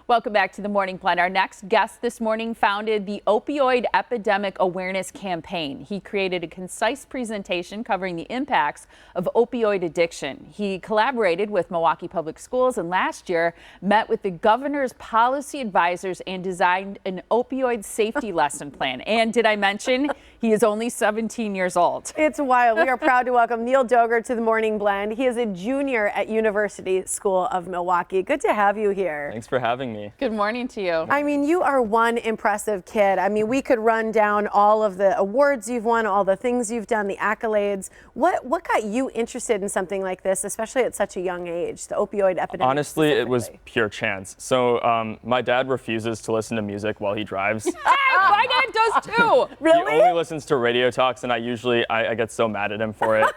Welcome back to the Morning Blend. Our next guest this morning founded the Opioid Epidemic Awareness Campaign. He created a concise presentation covering the impacts of opioid addiction. He collaborated with Milwaukee Public Schools and last year met with the governor's policy advisors and designed an opioid safety lesson plan. And did I mention he is only 17 years old? It's wild. We are proud to welcome Neil Dogra to the Morning Blend. He is a junior at University School of Milwaukee. Good to have you here. Thanks for having me. Good morning to you. I mean, you are one impressive kid. I mean, we could run down all of the awards you've won, all the things you've done, the accolades. What got you interested in something like this, especially at such a young age, the opioid epidemic? Honestly, it was pure chance. So my dad refuses to listen to music while he drives. My dad does too. Really? He only listens to radio talks, and I get so mad at him for it.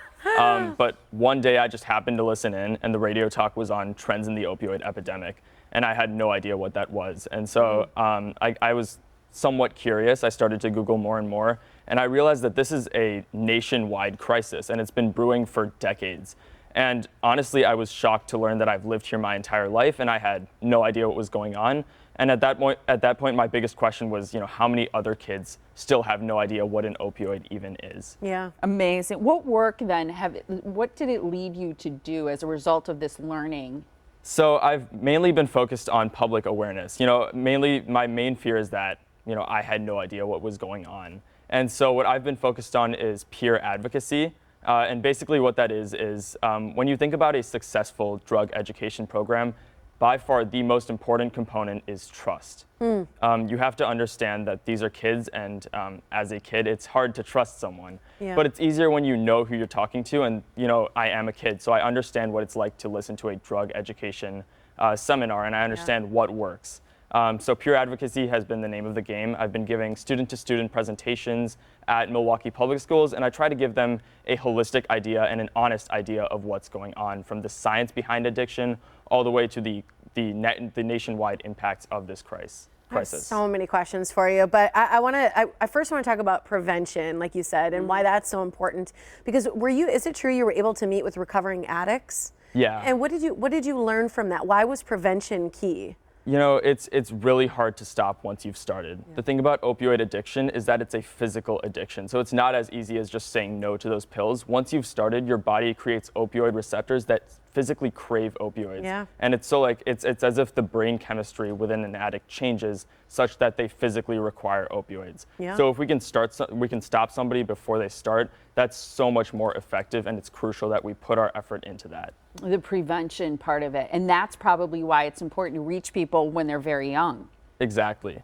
But one day I just happened to listen in, and the radio talk was on trends in the opioid epidemic. And I had no idea what that was. And so I was somewhat curious. I started to Google more and more. And I realized that this is a nationwide crisis, and it's been brewing for decades. And honestly, I was shocked to learn that I've lived here my entire life, and I had no idea what was going on. And at that point, my biggest question was, how many other kids still have no idea what an opioid even is? Yeah. Amazing. What work then what did it lead you to do as a result of this learning? So I've mainly been focused on public awareness. Mainly my main fear is that, I had no idea what was going on. And so what I've been focused on is peer advocacy. And basically what that is when you think about a successful drug education program, by far the most important component is trust. You have to understand that these are kids, and as a kid, it's hard to trust someone. Yeah. But it's easier when you know who you're talking to, and I am a kid, so I understand what it's like to listen to a drug education seminar, and I understand what works. So peer advocacy has been the name of the game. I've been giving student-to-student presentations at Milwaukee Public Schools, and I try to give them a holistic idea and an honest idea of what's going on, from the science behind addiction all the way to the nationwide impacts of this crisis. I have so many questions for you, but I first want to talk about prevention, like you said, and why that's so important. Because is it true you were able to meet with recovering addicts? Yeah. And what did you learn from that? Why was prevention key? It's really hard to stop once you've started. Yeah. The thing about opioid addiction is that it's a physical addiction. So it's not as easy as just saying no to those pills. Once you've started, your body creates opioid receptors that physically crave opioids. Yeah. And it's it's as if the brain chemistry within an addict changes such that they physically require opioids. Yeah. So if we can stop somebody before they start, that's so much more effective, and it's crucial that we put our effort into that. The prevention part of it, and that's probably why it's important to reach people when they're very young. Exactly.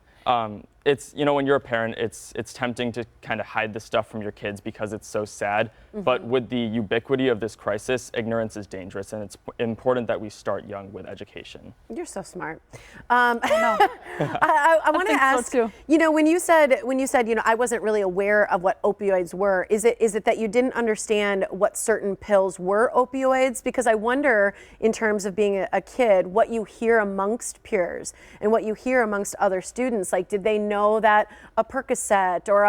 It's when you're a parent, it's tempting to kind of hide this stuff from your kids because it's so sad. Mm-hmm. But with the ubiquity of this crisis, ignorance is dangerous, and it's important that we start young with education. You're so smart. I want to ask, so when you said I wasn't really aware of what opioids were, is it that you didn't understand what certain pills were opioids? Because I wonder, in terms of being a kid, what you hear amongst peers and what you hear amongst other students. Like, did they know that a Percocet or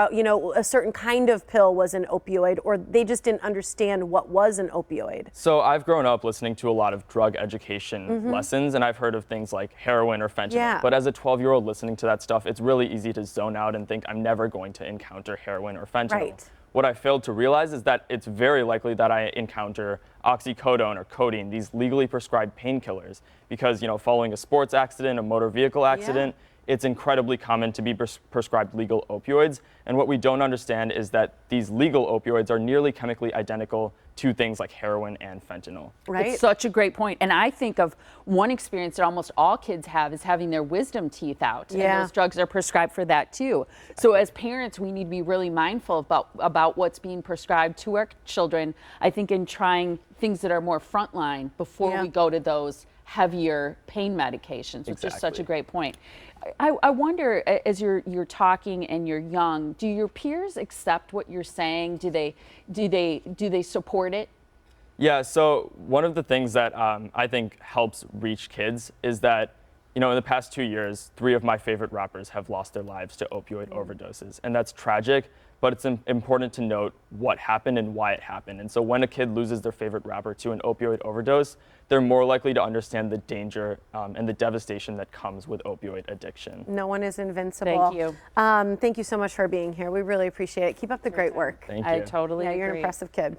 a certain kind of pill was an opioid, or they just didn't understand what was an opioid? So I've grown up listening to a lot of drug education lessons, and I've heard of things like heroin or fentanyl. Yeah. But as a 12-year-old listening to that stuff, it's really easy to zone out and think I'm never going to encounter heroin or fentanyl. Right. What I failed to realize is that it's very likely that I encounter oxycodone or codeine, these legally prescribed painkillers, because following a sports accident, a motor vehicle accident, it's incredibly common to be prescribed legal opioids. And what we don't understand is that these legal opioids are nearly chemically identical to things like heroin and fentanyl. Right. It's such a great point. And I think of one experience that almost all kids have is having their wisdom teeth out. Yeah. And those drugs are prescribed for that too. So as parents, we need to be really mindful about what's being prescribed to our children. I think in trying things that are more frontline before we go to those heavier pain medications, which is such a great point. I wonder, as you're talking and you're young, do your peers accept what you're saying? Do they support it? Yeah. So one of the things that I think helps reach kids is that in the past 2 years, 3 of my favorite rappers have lost their lives to opioid overdoses, and that's tragic. but it's important to note what happened and why it happened. And so when a kid loses their favorite rapper to an opioid overdose, they're more likely to understand the danger and the devastation that comes with opioid addiction. No one is invincible. Thank you. Thank you so much for being here. We really appreciate it. Keep up the great work. Thank you. I totally Yeah, agree. you're an impressive kid.